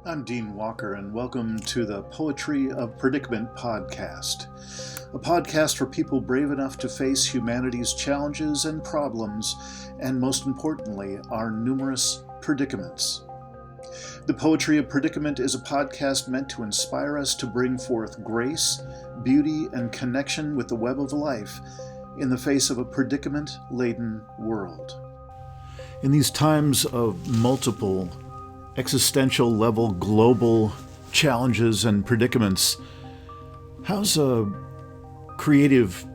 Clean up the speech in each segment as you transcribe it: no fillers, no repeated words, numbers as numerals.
I'm Dean Walker, and welcome to the Poetry of Predicament podcast, a podcast for people brave enough to face humanity's challenges and problems, and most importantly, our numerous predicaments. The Poetry of Predicament is a podcast meant to inspire us to bring forth grace, beauty, and connection with the web of life in the face of a predicament-laden world. In these times of multiple existential-level global challenges and predicaments, how's a creative,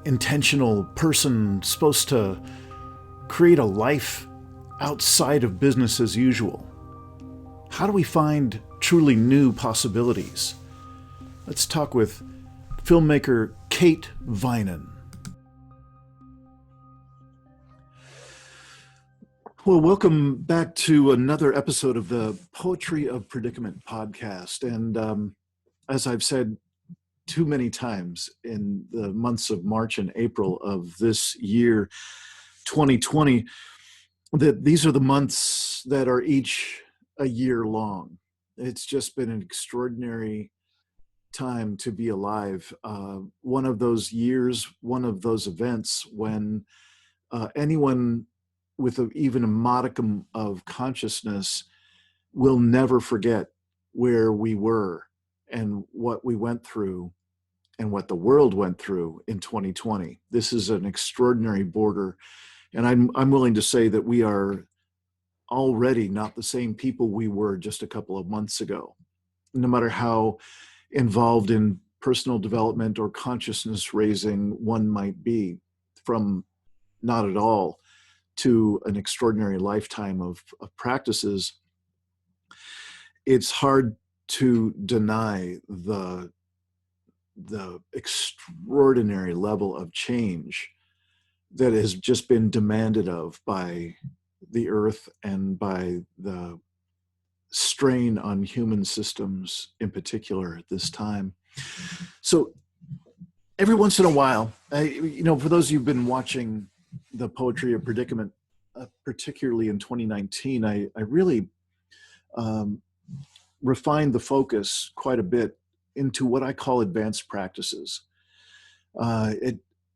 intentional person supposed to create a life outside of business as usual? How do we find truly new possibilities? Let's talk with filmmaker Kate Vinen. Well, welcome back to another episode of the Poetry of Predicament podcast. And as I've said too many times in the months of March and April of this year, 2020, that these are the months that are each a year long. It's just been an extraordinary time to be alive. One of those years, one of those events when anyone with even a modicum of consciousness will never forget where we were and what we went through and what the world went through in 2020. This is an extraordinary border, and I'm willing to say that we are already not the same people we were just a couple of months ago, no matter how involved in personal development or consciousness raising one might be, from not at all to an extraordinary lifetime of practices. It's hard to deny the extraordinary level of change that has just been demanded of by the earth and by the strain on human systems in particular at this time. So every once in a while, for those of you who've been watching the Poetry of Predicament, particularly in 2019, I really refined the focus quite a bit into what I call advanced practices.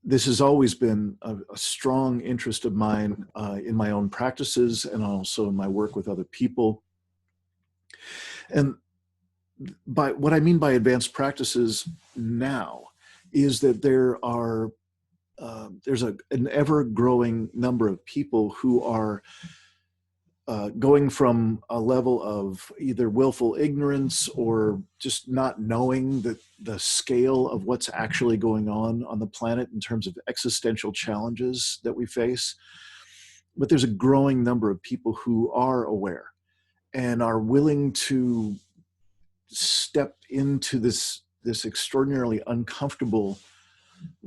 This has always been a strong interest of mine in my own practices and also in my work with other people. And by what I mean by advanced practices now is that there's an ever-growing number of people who are going from a level of either willful ignorance or just not knowing the scale of what's actually going on the planet in terms of existential challenges that we face. But there's a growing number of people who are aware and are willing to step into this extraordinarily uncomfortable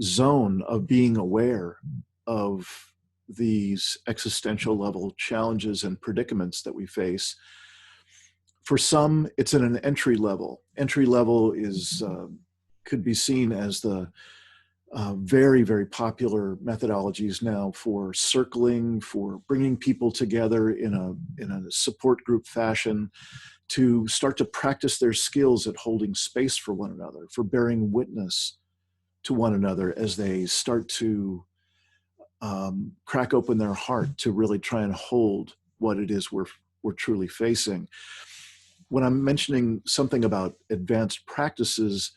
zone of being aware of these existential level challenges and predicaments that we face. For some, it's at an entry level. Entry level is could be seen as the very, very popular methodologies now for circling, for bringing people together in a support group fashion to start to practice their skills at holding space for one another, for bearing witness to one another as they start to crack open their heart to really try and hold what it is we're truly facing. When I'm mentioning something about advanced practices,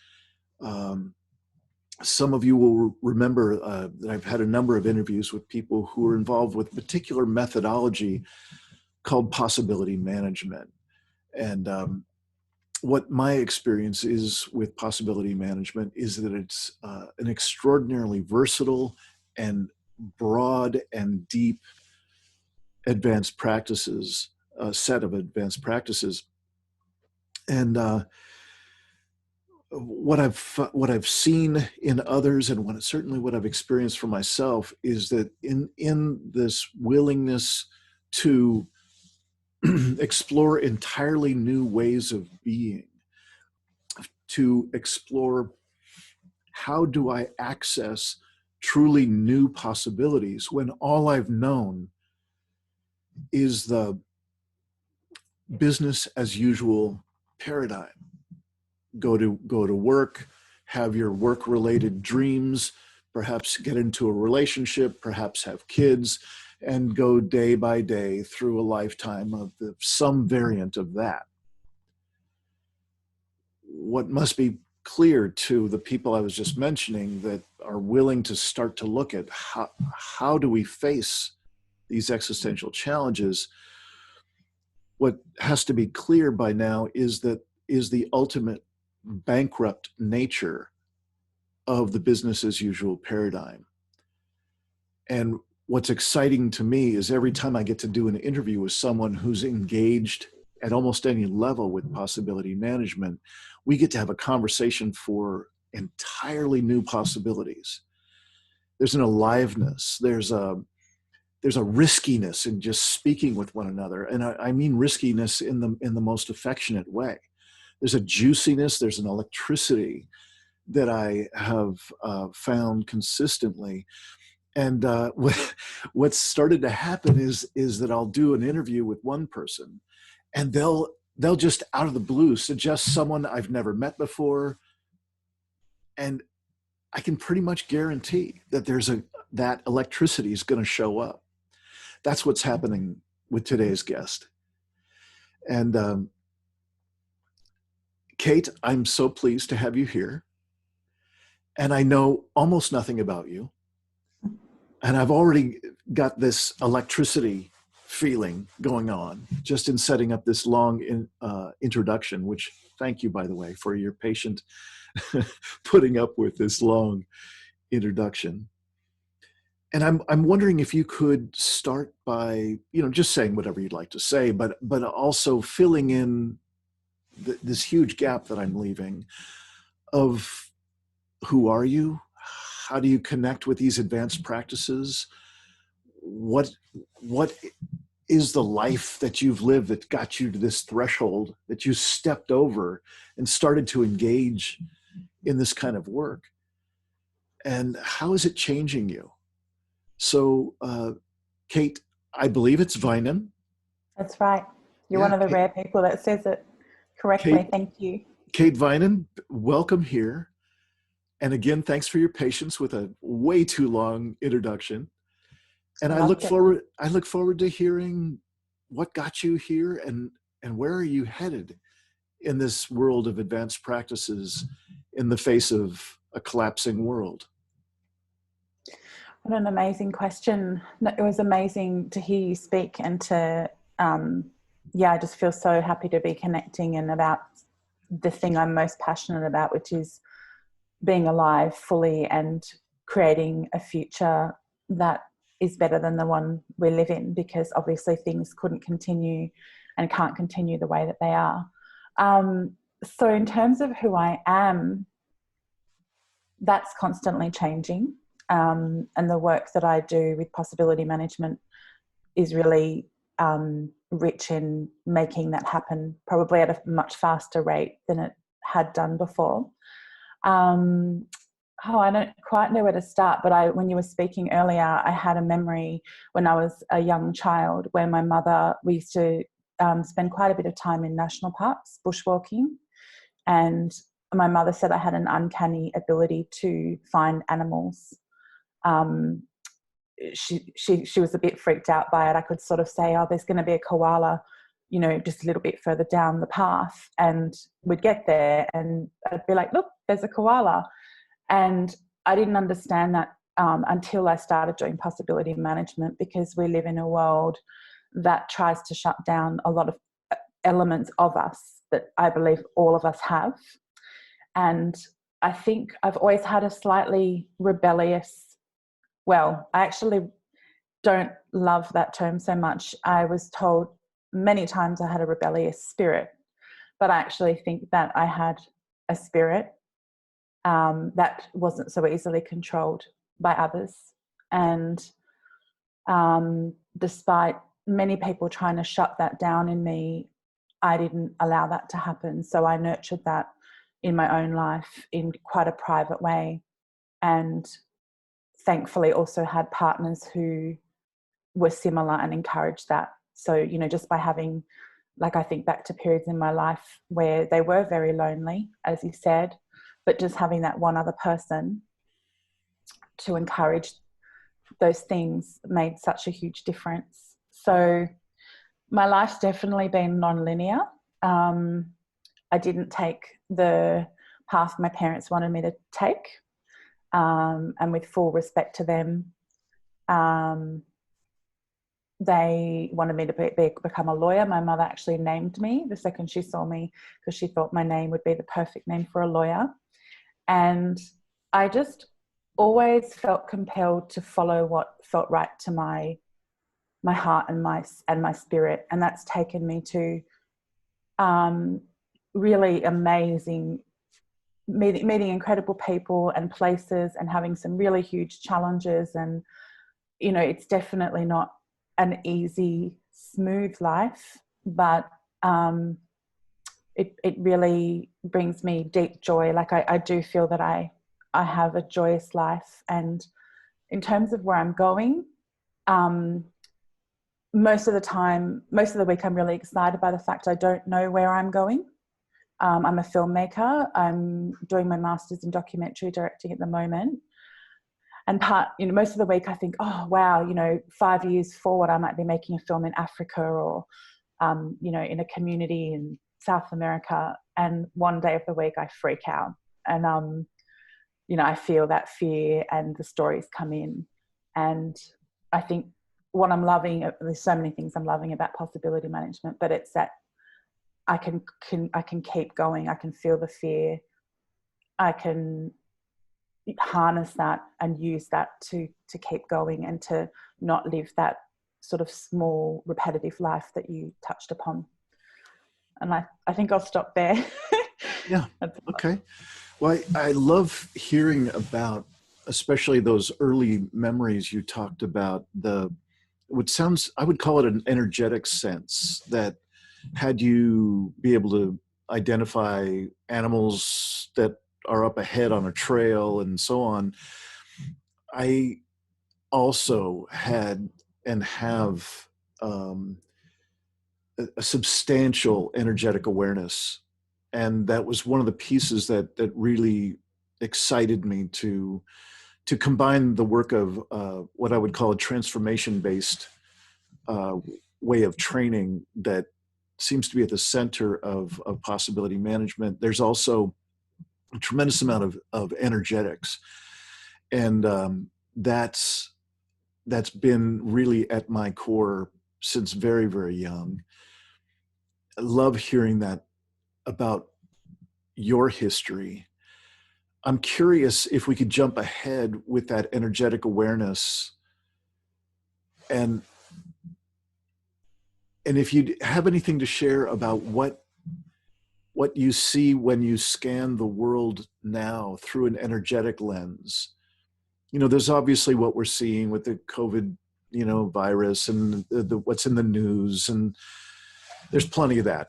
some of you will remember that I've had a number of interviews with people who are involved with a particular methodology called possibility management. And what my experience is with possibility management is that it's an extraordinarily versatile and broad and deep advanced practices, set of advanced practices. And what I've seen in others, and certainly what I've experienced for myself, is that in this willingness to explore entirely new ways of being, to explore how do I access truly new possibilities when all I've known is the business as usual paradigm. Go to work, have your work-related dreams, perhaps get into a relationship, perhaps have kids, and go day by day through a lifetime of some variant of that. What must be clear to the people I was just mentioning that are willing to start to look at how do we face these existential challenges, what has to be clear by now is the ultimate bankrupt nature of the business as usual paradigm. And what's exciting to me is every time I get to do an interview with someone who's engaged at almost any level with possibility management, we get to have a conversation for entirely new possibilities. There's an aliveness, there's a riskiness in just speaking with one another. And I mean riskiness in the most affectionate way. There's a juiciness, there's an electricity that I have found consistently. And what's started to happen is that I'll do an interview with one person, and they'll just out of the blue suggest someone I've never met before, and I can pretty much guarantee that that electricity is going to show up. That's what's happening with today's guest. And Kate, I'm so pleased to have you here. And I know almost nothing about you. And I've already got this electricity feeling going on just in setting up this long introduction, which thank you, by the way, for your patient putting up with this long introduction. And I'm wondering if you could start by, just saying whatever you'd like to say, but also filling in this huge gap that I'm leaving of who are you? How do you connect with these advanced practices? What is the life that you've lived that got you to this threshold that you stepped over and started to engage in this kind of work? And how is it changing you? So, Kate, I believe it's Vinen. That's right. You're one of the rare people that says it correctly. Thank you. Kate Vinen, welcome here. And again, thanks for your patience with a way too long introduction. And I look forward to hearing what got you here and where are you headed in this world of advanced practices in the face of a collapsing world. What an amazing question. It was amazing to hear you speak and to, I just feel so happy to be connecting and about the thing I'm most passionate about, which is being alive fully and creating a future that is better than the one we live in, because obviously things couldn't continue and can't continue the way that they are. So in terms of who I am, that's constantly changing. And the work that I do with possibility management is really rich in making that happen, probably at a much faster rate than it had done before. I don't quite know where to start, but when you were speaking earlier, I had a memory when I was a young child where my mother, we used to spend quite a bit of time in national parks, bushwalking, and my mother said I had an uncanny ability to find animals. She was a bit freaked out by it. I could sort of say, oh, there's going to be a koala, just a little bit further down the path. And we'd get there and I'd be like, look, there's a koala. And I didn't understand that until I started doing possibility management, because we live in a world that tries to shut down a lot of elements of us that I believe all of us have. And I think I've always had a slightly rebellious, I actually don't love that term so much. I was told many times I had a rebellious spirit, but I actually think that I had a spirit that wasn't so easily controlled by others. And despite many people trying to shut that down in me, I didn't allow that to happen. So I nurtured that in my own life in quite a private way. And thankfully also had partners who were similar and encouraged that. So, just by having Like, I think back to periods in my life where they were very lonely, as you said, but just having that one other person to encourage those things made such a huge difference. So my life's definitely been non-linear. I didn't take the path my parents wanted me to take, and with full respect to them, they wanted me to become a lawyer. My mother actually named me the second she saw me, because she thought my name would be the perfect name for a lawyer. And I just always felt compelled to follow what felt right to my heart and my spirit. And that's taken me to really amazing, meeting incredible people and places, and having some really huge challenges. And, you know, it's definitely not an easy, smooth life, but it really brings me deep joy. Like, I do feel that I have a joyous life. And in terms of where I'm going, most of the week, I'm really excited by the fact I don't know where I'm going. I'm a filmmaker. I'm doing my master's in documentary directing at the moment. And most of the week I think, oh, wow, 5 years forward, I might be making a film in Africa or, in a community in South America. And one day of the week I freak out. And, I feel that fear, and the stories come in. And I think what I'm loving, there's so many things I'm loving about possibility management, but it's that I can keep going. I can feel the fear. I can harness that and use that to keep going, and to not live that sort of small, repetitive life that you touched upon. And I think I'll stop there. Yeah. Okay. Well, I love hearing about, especially those early memories you talked about, I would call it an energetic sense that had you be able to identify animals that are up ahead on a trail and so on. I also had and have a substantial energetic awareness. And that was one of the pieces that really excited me to combine the work of what I would call a transformation-based way of training that seems to be at the center of possibility management. There's also a tremendous amount of energetics. And that's been really at my core since very, very young. I love hearing that about your history. I'm curious if we could jump ahead with that energetic awareness, and if you have anything to share about what you see when you scan the world now through an energetic lens. There's obviously what we're seeing with the COVID, virus, and the what's in the news, and there's plenty of that.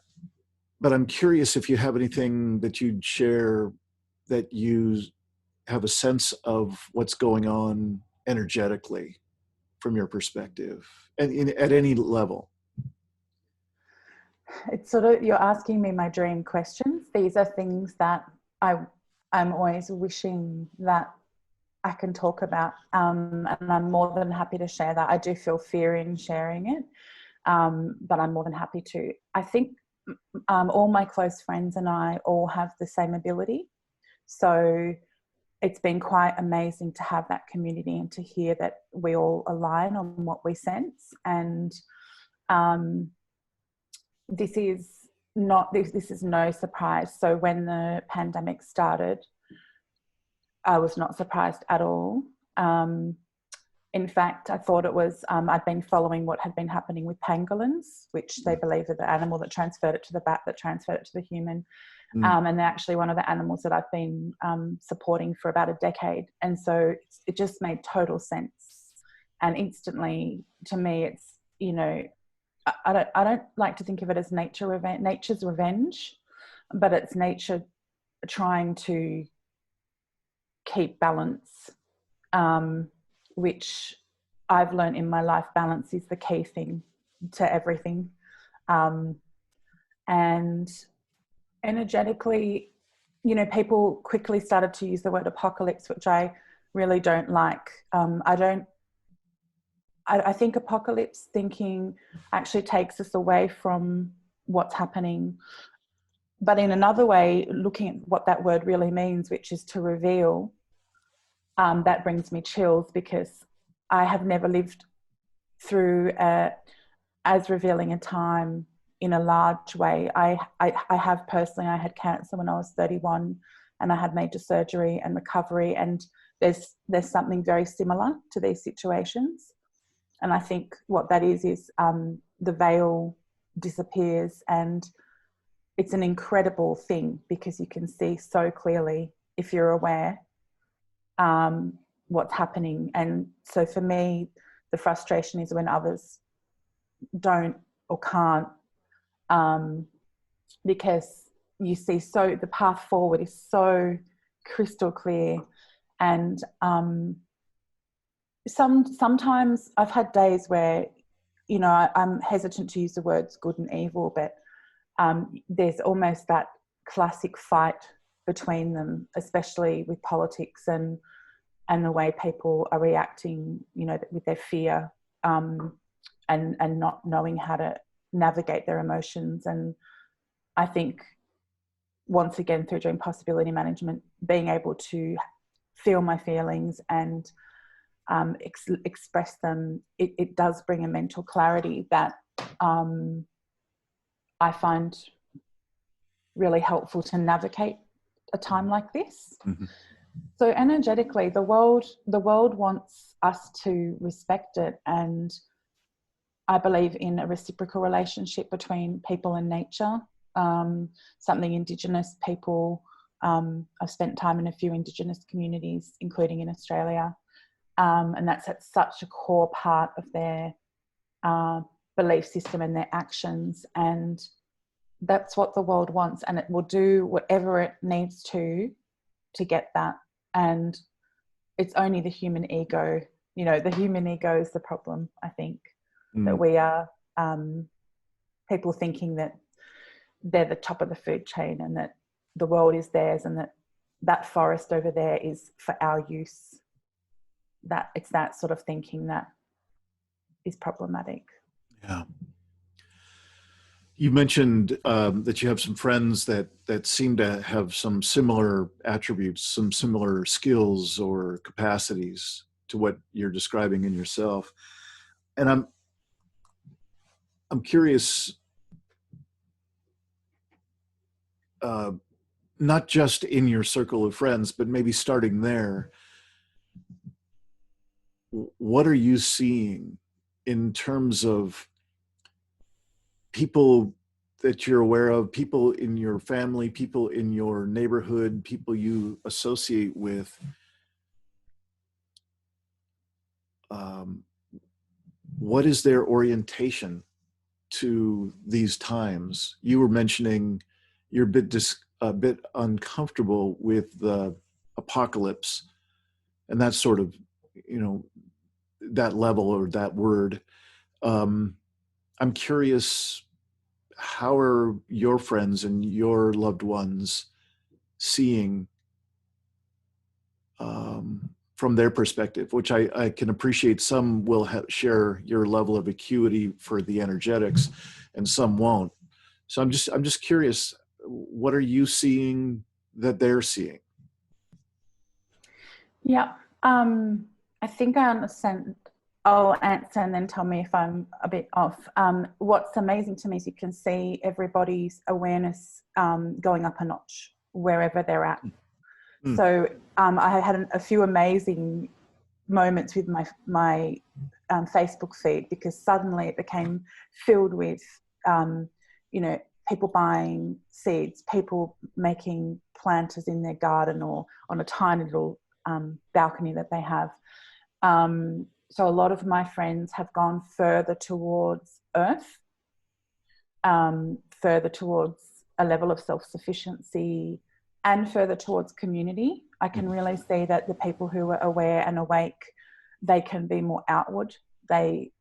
But I'm curious if you have anything that you'd share, that you have a sense of what's going on energetically from your perspective, and at any level. It's sort of, you're asking me my dream questions. These are things that I'm always wishing that I can talk about, and I'm more than happy to share that. I do feel fear in sharing it, but I'm more than happy to. I think all my close friends and I all have the same ability. So it's been quite amazing to have that community and to hear that we all align on what we sense. And this is no surprise. So when the pandemic started, I was not surprised at all. In fact, I thought it was, I'd been following what had been happening with pangolins, which they believe are the animal that transferred it to the bat, that transferred it to the human. And they're actually one of the animals that I've been supporting for about a decade. And so it just made total sense. And instantly, to me, it's, I don't like to think of it as nature's revenge, but it's nature trying to keep balance, which I've learned in my life. Balance is the key thing to everything. And energetically, you know, people quickly started to use the word apocalypse, which I really don't like. I think apocalypse thinking actually takes us away from what's happening. But in another way, looking at what that word really means, which is to reveal, that brings me chills, because I have never lived through as revealing a time in a large way. I have personally, I had cancer when I was 31, and I had major surgery and recovery, and there's something very similar to these situations. And I think what that is the veil disappears, and it's an incredible thing, because you can see so clearly, if you're aware, what's happening. And so for me, the frustration is when others don't or can't, because you see, so the path forward is so crystal clear. And sometimes I've had days where, you know, I'm hesitant to use the words good and evil, but there's almost that classic fight between them, especially with politics and the way people are reacting, you know, with their fear, and not knowing how to navigate their emotions. And I think, once again, through doing possibility management, being able to feel my feelings and express them, it does bring a mental clarity that I find really helpful to navigate a time like this. Mm-hmm. So energetically, the world wants us to respect it, and I believe in a reciprocal relationship between people and nature. Something Indigenous people, I've spent time in a few Indigenous communities, including in Australia, and that's such a core part of their belief system and their actions, and that's what the world wants, and it will do whatever it needs to get that. And it's only the human ego, you know, the human ego is the problem, I think. That we are people thinking that they're the top of the food chain, and that the world is theirs, and that forest over there is for our use. That it's that sort of thinking that is problematic. Yeah. You mentioned that you have some friends that seem to have some similar attributes, some similar skills or capacities to what you're describing in yourself. And I'm curious, not just in your circle of friends, but maybe starting there, what are you seeing in terms of people that you're aware of, people in your family, people in your neighborhood, people you associate with? What is their orientation to these times? You were mentioning you're a bit uncomfortable with the apocalypse, and that sort of, you know, that level or that word. I'm curious, how are your friends and your loved ones seeing from their perspective, which I can appreciate? Some will share your level of acuity for the energetics, and some won't. So I'm just curious, what are you seeing that they're seeing? Yeah, I think I understand. I'll answer and then tell me if I'm a bit off. What's amazing to me is you can see everybody's awareness going up a notch wherever they're at. Mm. So I had a few amazing moments with my Facebook feed, because suddenly it became filled with, you know, people buying seeds, people making planters in their garden or on a tiny little balcony that they have. So a lot of my friends have gone further towards earth, further towards a level of self-sufficiency, and further towards community. I can really see that the people who are aware and awake, they can be more outward. They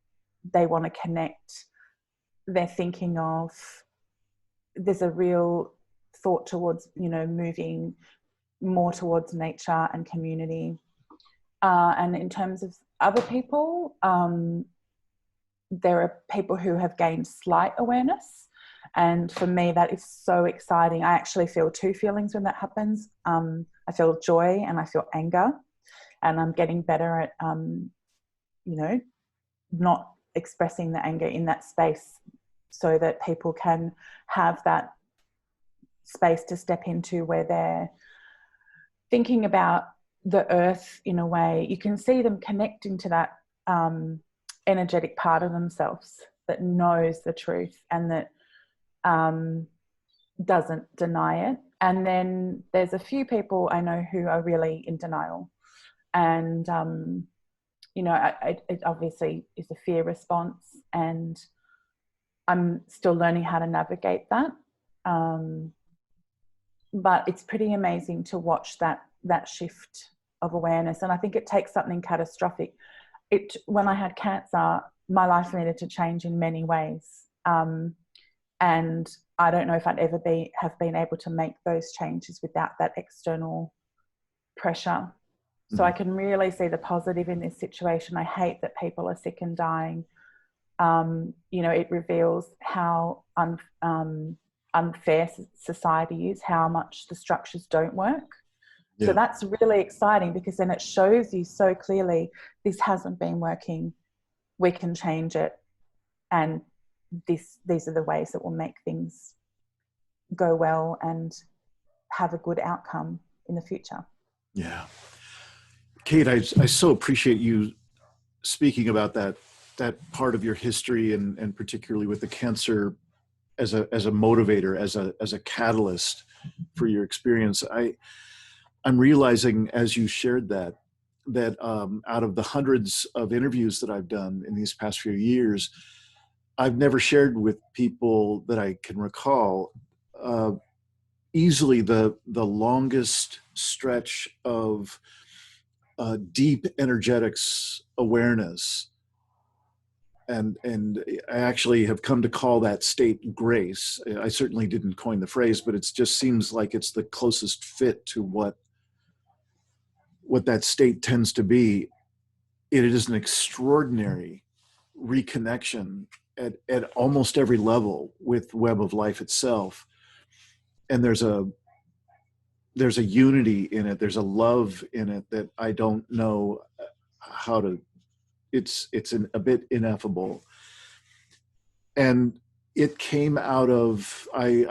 want to connect. They're thinking of there's a real thought towards, you know, moving more towards nature and community. And in terms of other people, there are people who have gained slight awareness. And for me, that is so exciting. I actually feel two feelings when that happens. I feel joy and I feel anger. And I'm getting better at, you know, not expressing the anger in that space so that people can have that space to step into where they're thinking about the earth in a way. You can see them connecting to that energetic part of themselves that knows the truth and that doesn't deny it. And then there's a few people I know who are really in denial. And, you know, it obviously is a fear response, and I'm still learning how to navigate that. But it's pretty amazing to watch that shift of awareness. And I think it takes something catastrophic. When I had cancer, my life needed to change in many ways. And I don't know if I'd ever have been able to make those changes without that external pressure. So I can really see the positive in this situation. I hate that people are sick and dying. You know, it reveals how unfair society is, how much the structures don't work. Yeah. So that's really exciting, because then it shows you so clearly this hasn't been working. We can change it. And these are the ways that will make things go well and have a good outcome in the future. Yeah. Kate, I so appreciate you speaking about that part of your history, and particularly with the cancer as a motivator, as a catalyst for your experience. I'm realizing as you shared that out of the hundreds of interviews that I've done in these past few years, I've never shared with people that I can recall easily the longest stretch of deep energetics awareness. And I actually have come to call that state grace. I certainly didn't coin the phrase, but it just seems like it's the closest fit to what that state tends to be. It is an extraordinary reconnection at almost every level with web of life itself. And there's a unity in it. There's a love in it that I don't know how to, it's a bit ineffable. And it came out of, I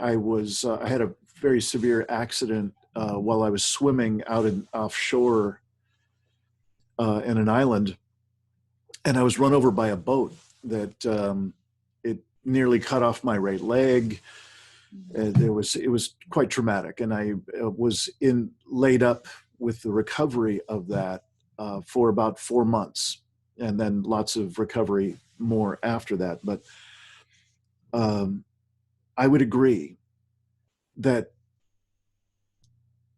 had a very severe accident while I was swimming out offshore in an island, and I was run over by a boat that it nearly cut off my right leg. It was quite traumatic, and I was laid up with the recovery of that for about 4 months, and then lots of recovery more after that. But I would agree that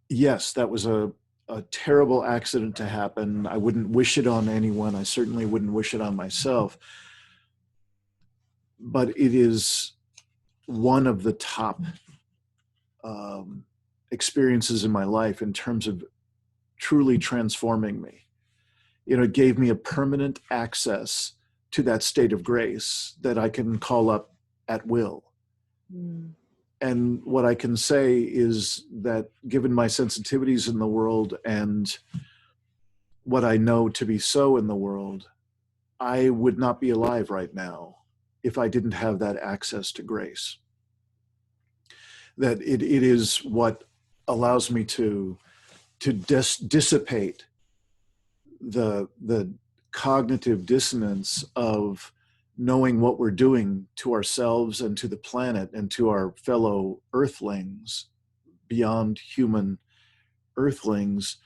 yes, that was a terrible accident to happen. I wouldn't wish it on anyone. I certainly wouldn't wish it on myself. But it is one of the top experiences in my life in terms of truly transforming me. You know, it gave me a permanent access to that state of grace that I can call up at will. And what I can say is that given my sensitivities in the world and what I know to be so in the world, I would not be alive right now if I didn't have that access to grace. That it is what allows me to dissipate the cognitive dissonance of knowing what we're doing to ourselves and to the planet and to our fellow earthlings, beyond human earthlings.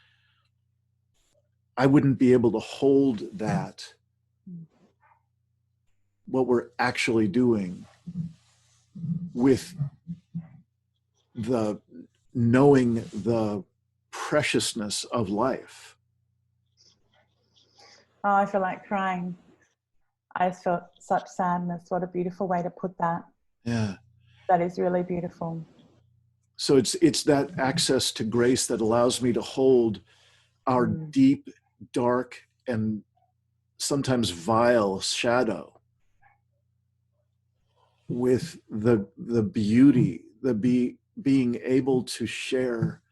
I wouldn't be able to hold that, what we're actually doing, with the knowing the preciousness of life. Oh, I feel like crying. I just felt such sadness. What a beautiful way to put that. Yeah. That is really beautiful. So it's that access to grace that allows me to hold our deep, dark, and sometimes vile shadow with the beauty, being able to share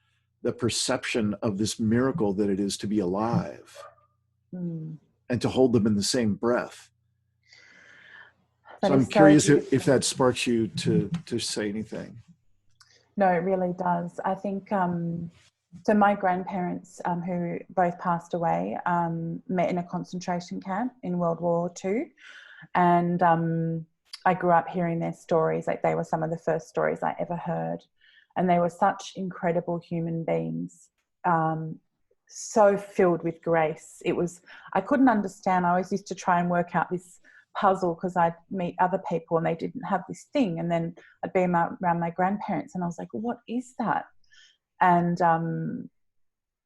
the perception of this miracle that it is to be alive, and to hold them in the same breath. That So I'm is so curious beautiful. if that sparks you to say anything. No, it really does. I think so. My grandparents, who both passed away, met in a concentration camp in World War II, and I grew up hearing their stories. Like, they were some of the first stories I ever heard, and they were such incredible human beings, so filled with grace. I couldn't understand. I always used to try and work out this puzzle, because I'd meet other people and they didn't have this thing, and then I'd be around my grandparents and I was like, what is that? And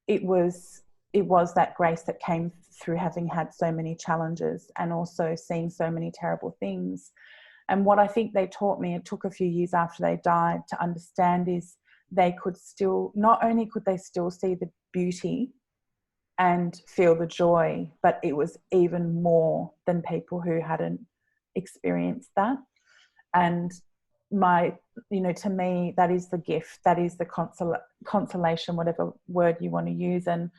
it was that grace that came through having had so many challenges and also seeing so many terrible things. And what I think they taught me, it took a few years after they died to understand, is they could still, not only could they still see the beauty and feel the joy, but it was even more than people who hadn't experienced that. And to me, that is the gift, that is the consolation, whatever word you want to use. And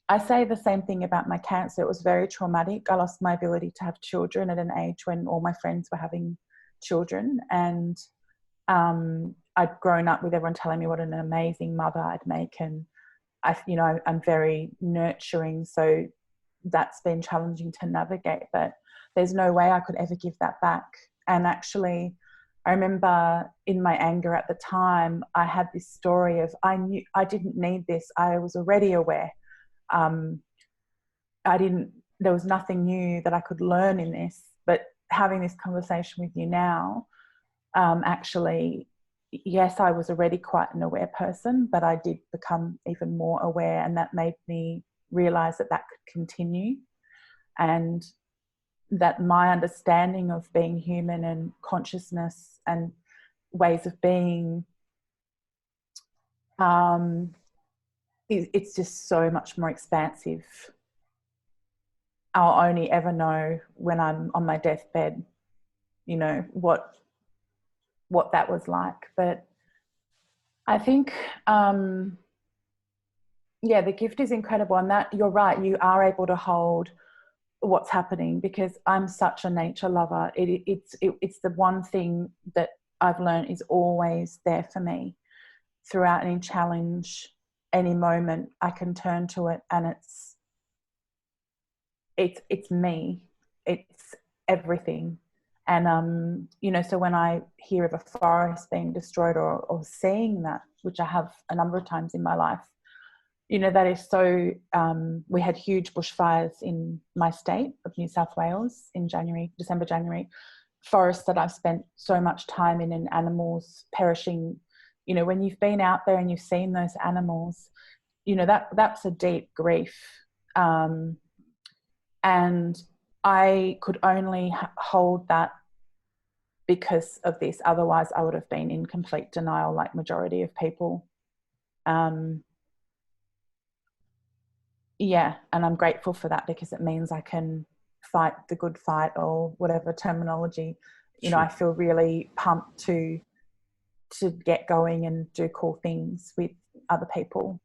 I say the same thing about my cancer. It was very traumatic. I lost my ability to have children at an age when all my friends were having children, and I'd grown up with everyone telling me what an amazing mother I'd make, and I'm very nurturing, so that's been challenging to navigate, but there's no way I could ever give that back. And actually, I remember in my anger at the time, I had this story of, I knew I didn't need this. I was already aware. There was nothing new that I could learn in this, but having this conversation with you now, actually, yes, I was already quite an aware person, but I did become even more aware, and that made me realize that could continue, and that my understanding of being human and consciousness and ways of being, it's just so much more expansive. I'll only ever know when I'm on my deathbed, what that was like. But I think, the gift is incredible, and that, you're right, you are able to hold what's happening, because I'm such a nature lover. It's the one thing that I've learned is always there for me throughout any challenge, any moment. I can turn to it, and it's me, it's everything. And so when I hear of a forest being destroyed, or seeing that, which I have a number of times in my life, that is so, we had huge bushfires in my state of New South Wales in December, January, forests that I've spent so much time in, and animals perishing. When you've been out there and you've seen those animals, that's a deep grief. And I could only hold that because of this. Otherwise, I would have been in complete denial, like majority of people. And I'm grateful for that, because it means I can fight the good fight, or whatever terminology. Sure. I feel really pumped to get going and do cool things with other people.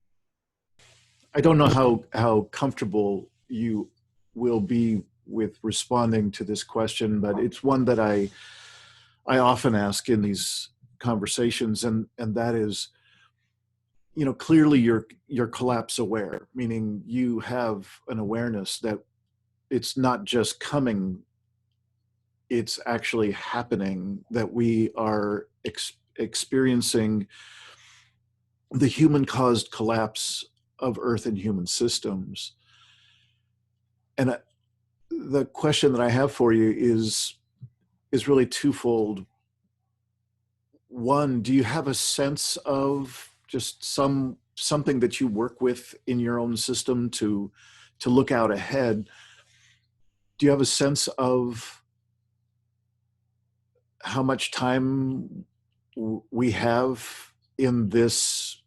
I don't know how comfortable you will be with responding to this question, but it's one that I often ask in these conversations, and that is, clearly you're collapse aware, meaning you have an awareness that it's not just coming, it's actually happening, that we are experiencing the human caused collapse of Earth and human systems. And the question that I have for you is really twofold. One, do you have a sense of just something that you work with in your own system to look out ahead? Do you have a sense of how much time we have in this,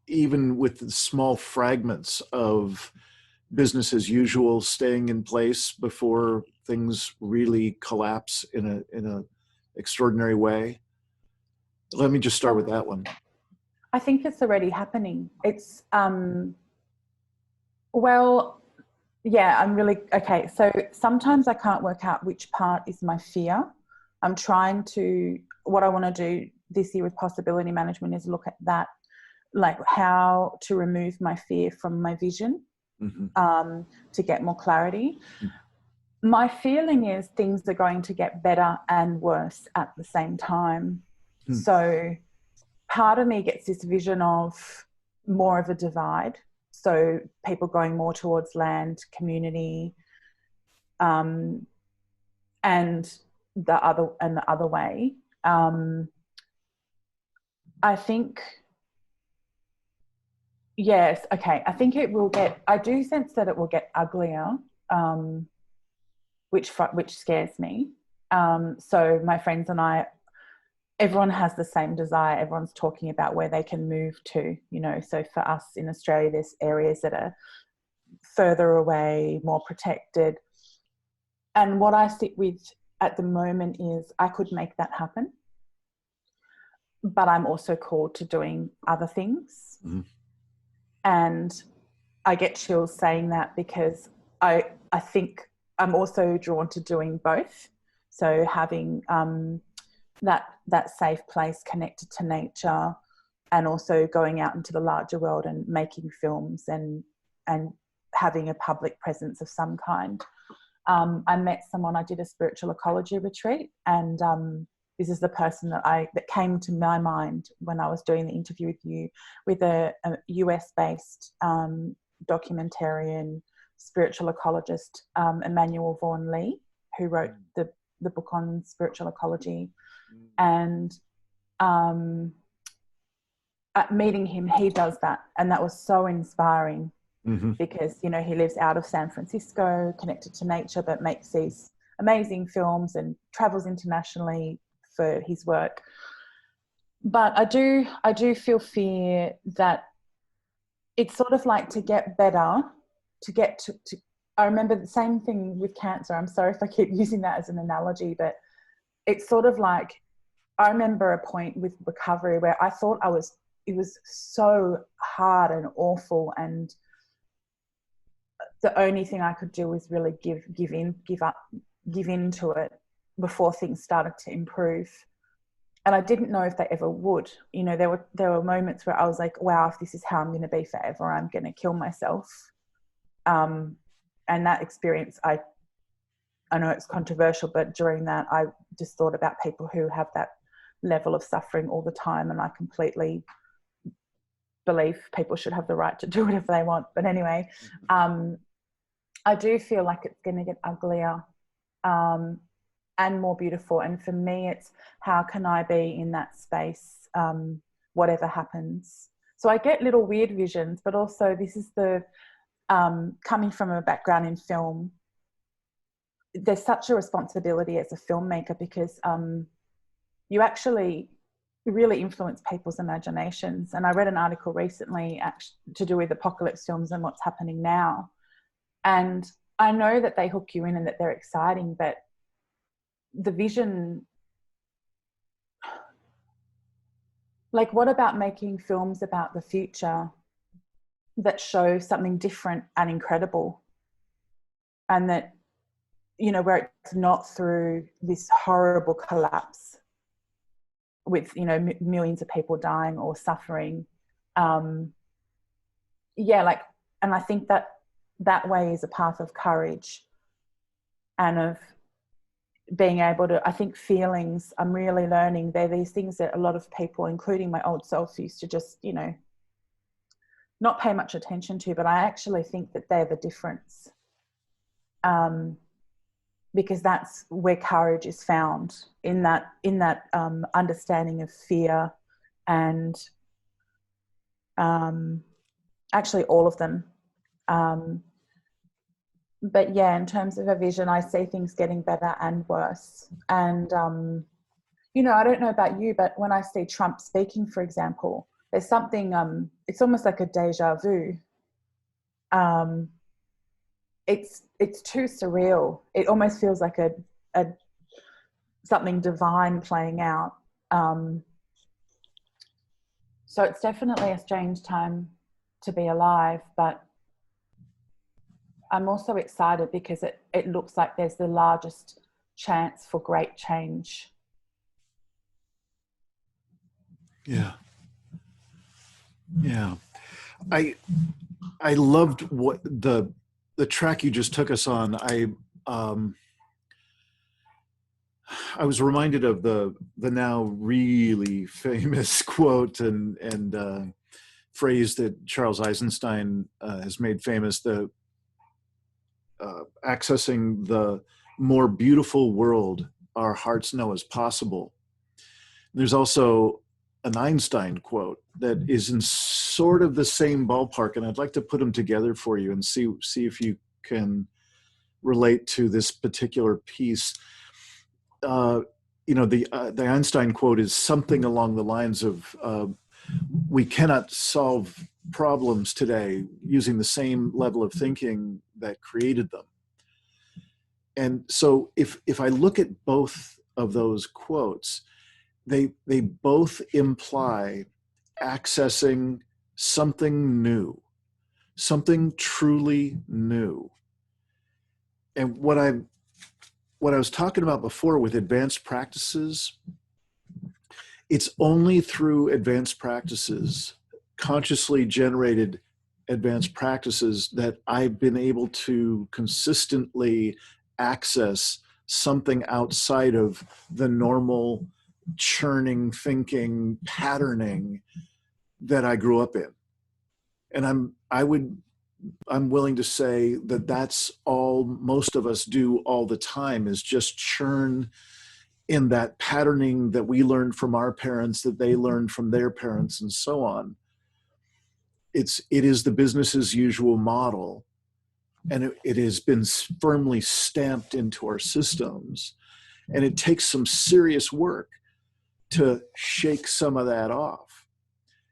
even with the small fragments of business as usual staying in place before things really collapse in a extraordinary way? Let me just start with that one. I think it's already happening. It's well, yeah, I'm really okay. So sometimes I can't work out which part is my fear. I'm trying to, what I want to do this year with possibility management is look at that, like how to remove my fear from my vision, to get more clarity. My feeling is things are going to get better and worse at the same time. So part of me gets this vision of more of a divide. So people going more towards land, community, and the other way. I think, yes, okay. I think it will get. I do sense that it will get uglier, which scares me. So my friends and I, everyone has the same desire. Everyone's talking about where they can move to, you know. So for us in Australia, there's areas that are further away, more protected. And what I sit with at the moment is I could make that happen, but I'm also called to doing other things. And I get chills saying that because I think I'm also drawn to doing both. So having that safe place connected to nature, and also going out into the larger world and making films and having a public presence of some kind. I met someone, I did a spiritual ecology retreat, and this is the person that came to my mind when I was doing the interview with you, with a US-based documentarian, spiritual ecologist, Emmanuel Vaughan Lee, who wrote the book on spiritual ecology. And at meeting him, he does that, and that was so inspiring. Because, you know, he lives out of San Francisco, connected to nature, but makes these amazing films and travels internationally for his work. But I do feel fear that it's sort of like to get better, to get to I remember the same thing with cancer. I'm sorry if I keep using that as an analogy, but it's sort of like, I remember a point with recovery where I thought it was so hard and awful, and the only thing I could do was really give in to it before things started to improve. And I didn't know if they ever would. You know, there were moments where I was like, wow, if this is how I'm going to be forever, I'm going to kill myself. And that experience, I know it's controversial, but during that, I just thought about people who have that level of suffering all the time, and I completely believe people should have the right to do whatever they want. But anyway, I do feel like it's going to get uglier and more beautiful. And for me, it's how can I be in that space, whatever happens. So I get little weird visions, but also this is the coming from a background in film. There's such a responsibility as a filmmaker, because you actually really influence people's imaginations. And I read an article recently to do with apocalypse films and what's happening now. And I know that they hook you in and that they're exciting, but the vision, like, what about making films about the future that show something different and incredible, and that, you know, where it's not through this horrible collapse with, you know, millions of people dying or suffering. And I think that way is a path of courage and of being able to, I think feelings, I'm really learning, they're these things that a lot of people, including my old self, used to just, you know, not pay much attention to, but I actually think that they're the difference. Because that's where courage is found, in that understanding of fear, and actually all of them. But yeah, in terms of a vision, I see things getting better and worse. And you know, I don't know about you, but when I see Trump speaking, for example, there's something, it's almost like a deja vu. Um, it's too surreal. It almost feels like a something divine playing out. So it's definitely a strange time to be alive, but I'm also excited because it looks like there's the largest chance for great change. Yeah. Yeah. I loved what the track you just took us on. I was reminded of the now really famous quote and phrase that Charles Eisenstein has made famous: the accessing the more beautiful world our hearts know is possible. There's also an Einstein quote that is in sort of the same ballpark, and I'd like to put them together for you and see if you can relate to this particular piece. The Einstein quote is something along the lines of, "We cannot solve problems today using the same level of thinking that created them." And so, if I look at both of those quotes, they both imply accessing something new, something truly new. And what I was talking about before with advanced practices, it's only through advanced practices, consciously generated advanced practices, that I've been able to consistently access something outside of the normal churning, thinking, patterning that I grew up in. And I'm willing to say that that's all most of us do all the time, is just churn in that patterning that we learned from our parents, that they learned from their parents, and so on. It is the business as usual model, and it has been firmly stamped into our systems. And it takes some serious work to shake some of that off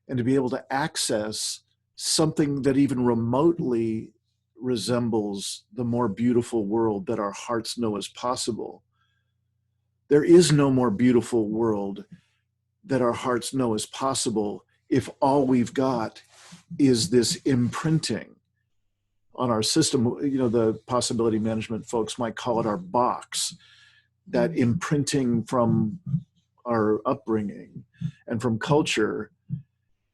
and to be able to access something that even remotely resembles the more beautiful world that our hearts know is possible. There is no more beautiful world that our hearts know is possible if all we've got is this imprinting on our system. You know, the possibility management folks might call it our box, that imprinting from our upbringing and from culture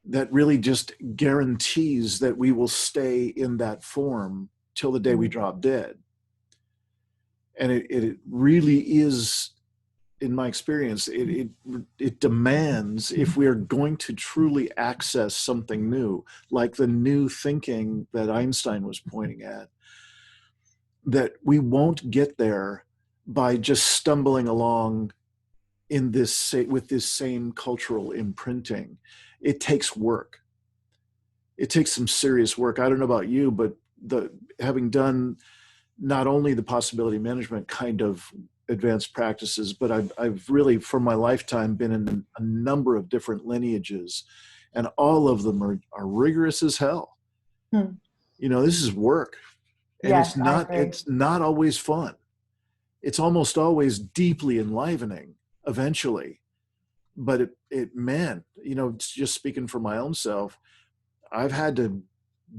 that really just guarantees that we will stay in that form till the day we drop dead. And it really is, in my experience, it demands, if we are going to truly access something new, like the new thinking that Einstein was pointing at, that we won't get there by just stumbling along in this, with this same cultural imprinting. It takes work. It takes some serious work. I don't know about you, but having done not only the possibility management kind of advanced practices, but I've really, for my lifetime, been in a number of different lineages, and all of them are rigorous as hell. You know, this is work, and Yes, it's not always fun. It's almost always deeply enlivening eventually. But man, you know, just speaking for my own self, I've had to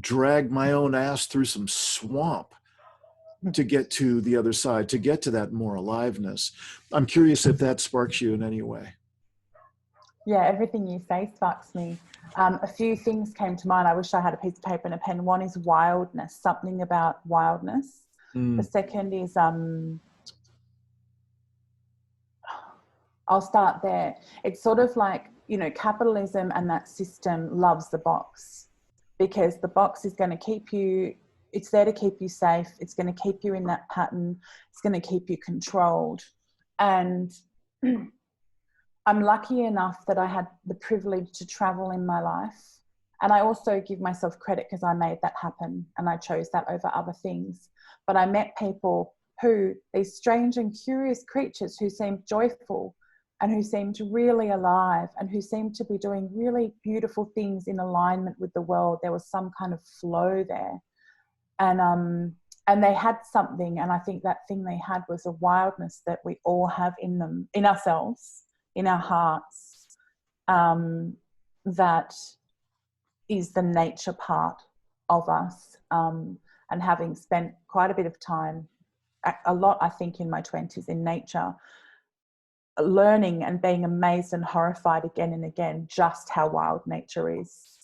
drag my own ass through some swamp to get to the other side, to get to that more aliveness. I'm curious if that sparks you in any way. Yeah, everything you say sparks me. A few things came to mind. I wish I had a piece of paper and a pen. One is wildness, something about wildness. The second is, I'll start there. It's sort of like, you know, capitalism and that system loves the box, because the box is going to keep you, it's there to keep you safe. It's going to keep you in that pattern. It's going to keep you controlled. And I'm lucky enough that I had the privilege to travel in my life. And I also give myself credit because I made that happen and I chose that over other things. But I met people who, these strange and curious creatures who seemed joyful, and who seemed really alive and who seemed to be doing really beautiful things in alignment with the world. There was some kind of flow there. And they had something, and I think that thing they had was a wildness that we all have in them, in ourselves, in our hearts, that is the nature part of us. And having spent quite a bit of time, a lot, I think, in my 20s in nature, learning and being amazed and horrified again and again just how wild nature is.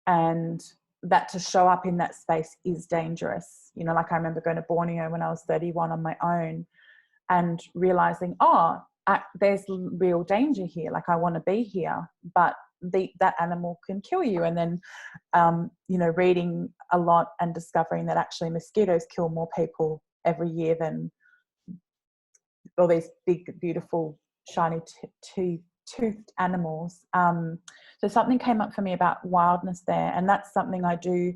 And that to show up in that space is dangerous. You know, like I remember going to Borneo when I was 31 on my own and realizing, there's real danger here. Like, I want to be here, but that animal can kill you. And then, you know, reading a lot and discovering that actually mosquitoes kill more people every year than all these big, beautiful, shiny toothed animals. So something came up for me about wildness there, and that's something I do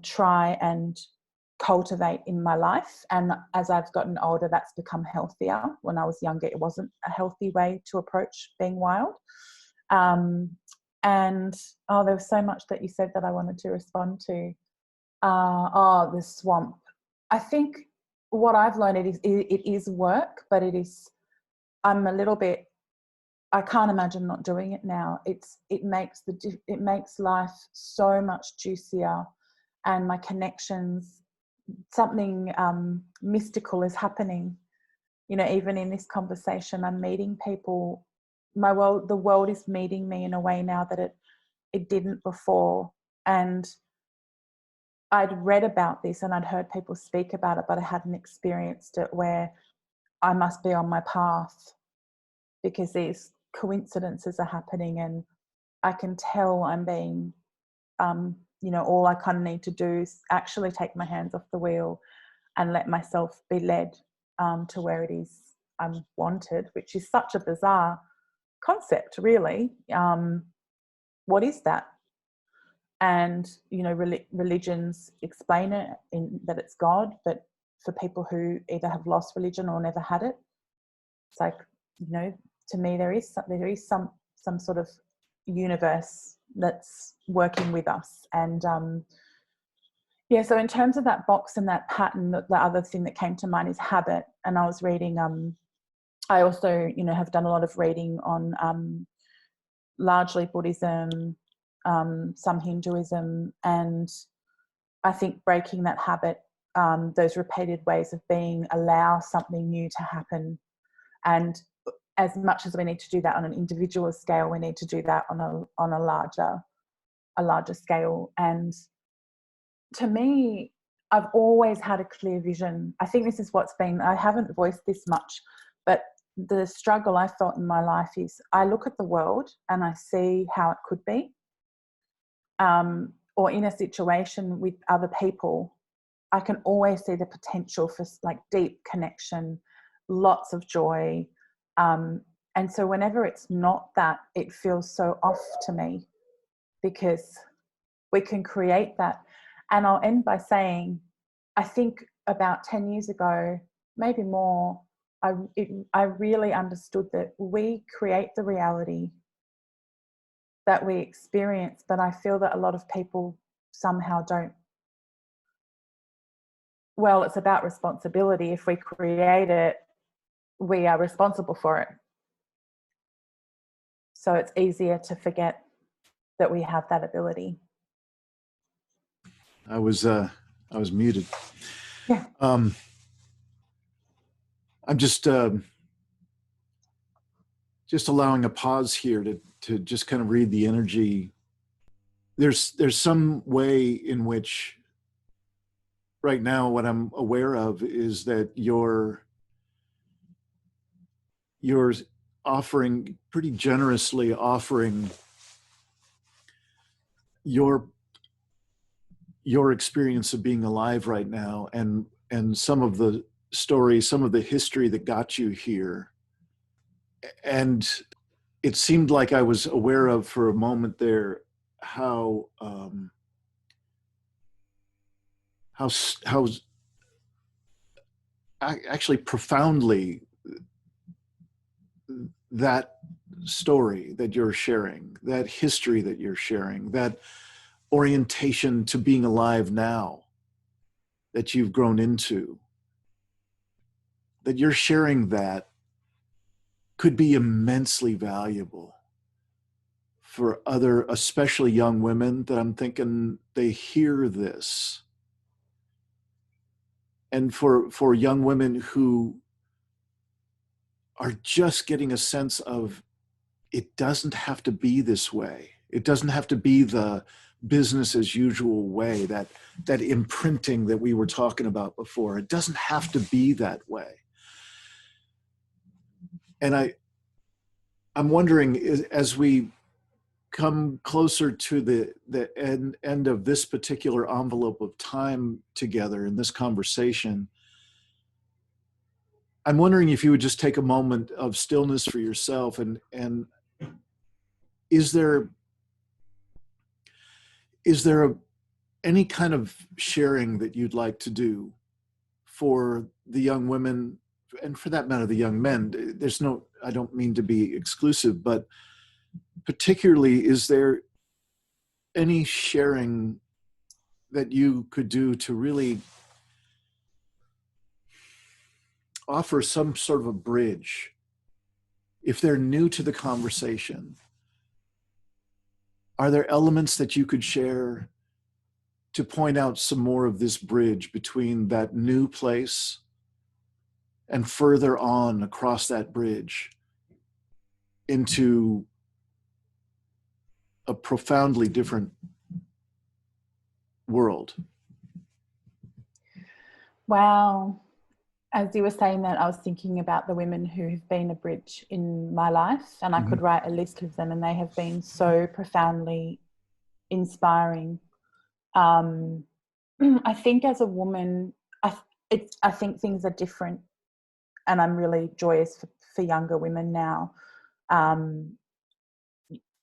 try and cultivate in my life. And as I've gotten older, that's become healthier. When I was younger, it wasn't a healthy way to approach being wild. And there was so much that you said that I wanted to respond to. The swamp. I think what I've learned, it is work, but I'm a little bit, I can't imagine not doing it now. It makes life so much juicier, and my connections, something mystical is happening. You know, even in this conversation, I'm meeting people. The world is meeting me in a way now that it didn't before. And I'd read about this and I'd heard people speak about it, but I hadn't experienced it, where I must be on my path because these coincidences are happening, and I can tell I'm being, you know, all I kind of need to do is actually take my hands off the wheel and let myself be led to where it is I'm wanted, which is such a bizarre concept, really. What is that? And, you know, religions explain it in that it's God, but for people who either have lost religion or never had it, it's like, you know, to me there is some sort of universe that's working with us. And so in terms of that box and that pattern, the other thing that came to mind is habit. And I was reading, I also, you know, have done a lot of reading on largely Buddhism, some Hinduism, and I think breaking that habit, those repeated ways of being, allow something new to happen. And as much as we need to do that on an individual scale, we need to do that on a larger scale. And to me, I've always had a clear vision. I think this is what's been, I haven't voiced this much, but the struggle I felt in my life is I look at the world and I see how it could be. Or in a situation with other people, I can always see the potential for like deep connection, lots of joy. And so whenever it's not that, it feels so off to me, because we can create that. And I'll end by saying, I think about 10 years ago, maybe more, I really understood that we create the reality that we experience, but I feel that a lot of people somehow don't. Well, it's about responsibility. If we create it, we are responsible for it. So it's easier to forget that we have that ability. I was muted. Yeah. I'm just allowing a pause here to just kind of read the energy. There's some way in which right now what I'm aware of is that you're offering, pretty generously offering your experience of being alive right now, and some of the stories, some of the history that got you here. And it seemed like I was aware of for a moment there how actually profoundly that story that you're sharing, that history that you're sharing, that orientation to being alive now that you've grown into, that you're sharing, that could be immensely valuable for other, especially young women, that I'm thinking they hear this. And for young women who are just getting a sense of, it doesn't have to be this way. It doesn't have to be the business as usual way, that imprinting that we were talking about before. It doesn't have to be that way. And I'm wondering, as we come closer to the end of this particular envelope of time together in this conversation, I'm wondering if you would just take a moment of stillness for yourself, and is there any kind of sharing that you'd like to do for the young women, and for that matter, the young men? I don't mean to be exclusive, but particularly, is there any sharing that you could do to really offer some sort of a bridge if they're new to the conversation? Are there elements that you could share to point out some more of this bridge between that new place and further on across that bridge into a profoundly different world? Wow. As you were saying that, I was thinking about the women who have been a bridge in my life, and I could write a list of them, and they have been so profoundly inspiring. I think as a woman, I think things are different, and I'm really joyous for younger women now.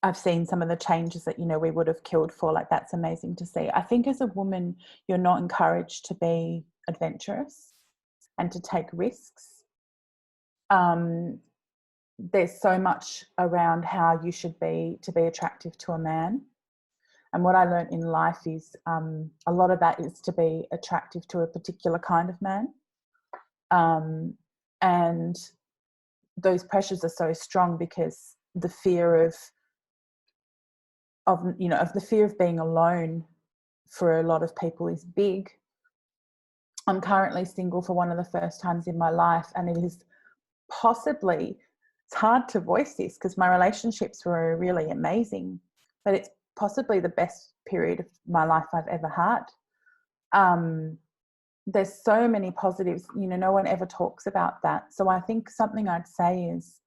I've seen some of the changes that, we would have killed for. Like, that's amazing to see. I think as a woman, you're not encouraged to be adventurous and to take risks. There's so much around how you should be to be attractive to a man. And what I learned in life is a lot of that is to be attractive to a particular kind of man. And those pressures are so strong because the fear of the fear of being alone for a lot of people is big. I'm currently single for one of the first times in my life, and it is possibly, it's hard to voice this because my relationships were really amazing, but it's possibly the best period of my life I've ever had. There's so many positives, no one ever talks about that. So I think something I'd say is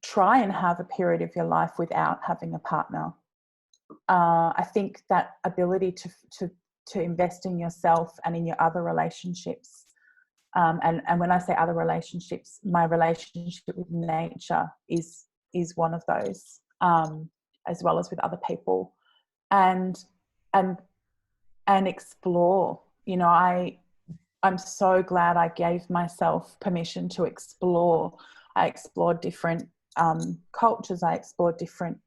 try and have a period of your life without having a partner. I think that ability to invest in yourself and in your other relationships, and when I say other relationships, my relationship with nature is one of those, as well as with other people, and explore. I'm so glad I gave myself permission to explore. I explored different cultures. I explored different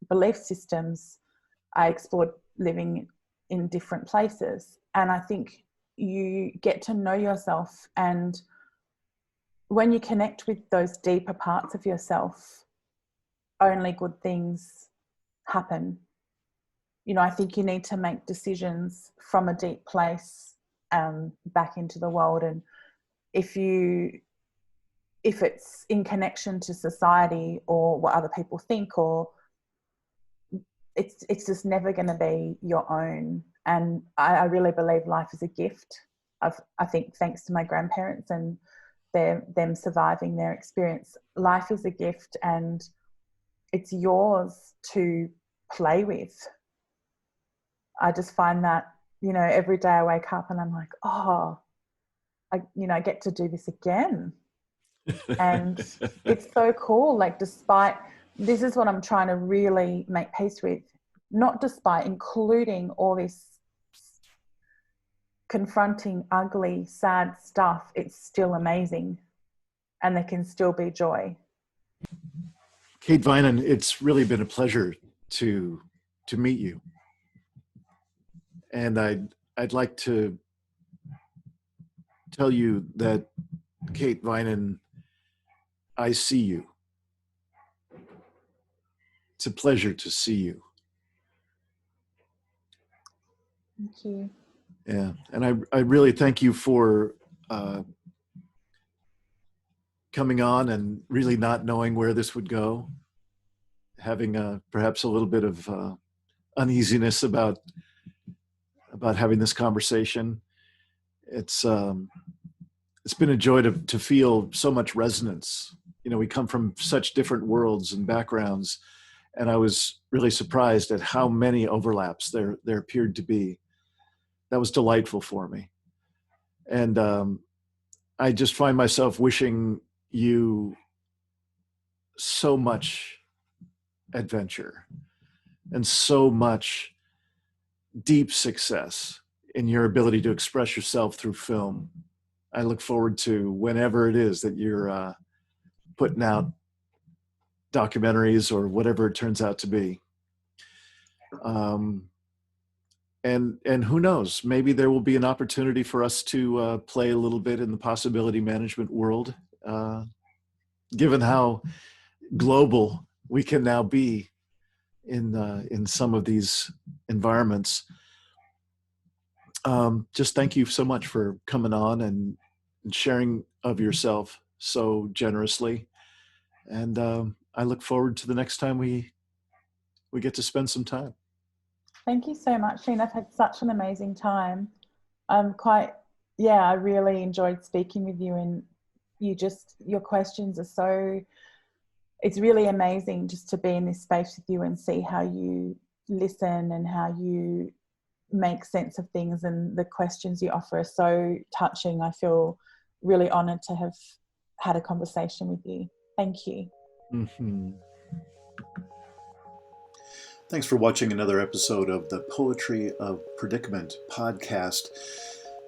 belief systems. I explored living in different places. And I think you get to know yourself. And when you connect with those deeper parts of yourself, only good things happen. I think you need to make decisions from a deep place back into the world. And if it's in connection to society or what other people think, or it's just never going to be your own. And I really believe life is a gift. I think thanks to my grandparents and them surviving their experience, life is a gift and it's yours to play with. I just find that, every day I wake up and I'm like, oh, I get to do this again. And it's so cool. Like, this is what I'm trying to really make peace with, not despite, including all this confronting, ugly, sad stuff, it's still amazing. and there can still be joy. Kate Vinen, it's really been a pleasure to meet you. And I'd like to tell you that, Kate Vinen, I see you. It's a pleasure to see you. Thank you. Yeah, and I really thank you for coming on and really not knowing where this would go, having perhaps a little bit of uneasiness about having this conversation. It's been a joy to feel so much resonance. You know, we come from such different worlds and backgrounds, and I was really surprised at how many overlaps there appeared to be. That was delightful for me. And I just find myself wishing you so much adventure and so much deep success in your ability to express yourself through film. I look forward to whenever it is that you're putting out documentaries or whatever it turns out to be. And who knows, maybe there will be an opportunity for us to play a little bit in the possibility management world, given how global we can now be in some of these environments. Just thank you so much for coming on and sharing of yourself so generously. And I look forward to the next time we get to spend some time. Thank you so much, Shane. I've had such an amazing time. I really enjoyed speaking with you, and your questions are so, it's really amazing just to be in this space with you and see how you listen and how you make sense of things, and the questions you offer are so touching. I feel really honored to have had a conversation with you. Thank you. Mm-hmm. Thanks for watching another episode of the Poetry of Predicament podcast,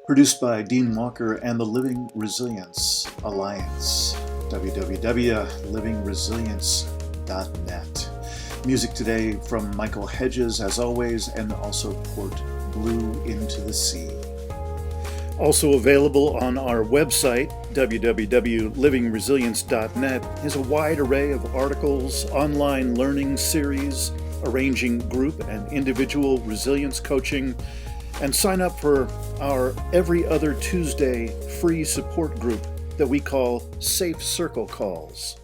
produced by Dean Walker and the Living Resilience Alliance, www.livingresilience.net. Music today from Michael Hedges, as always, and also Port Blue Into the Sea. Also available on our website, www.livingresilience.net, is a wide array of articles, online learning series, arranging group and individual resilience coaching, and sign up for our every other Tuesday free support group that we call Safe Circle Calls.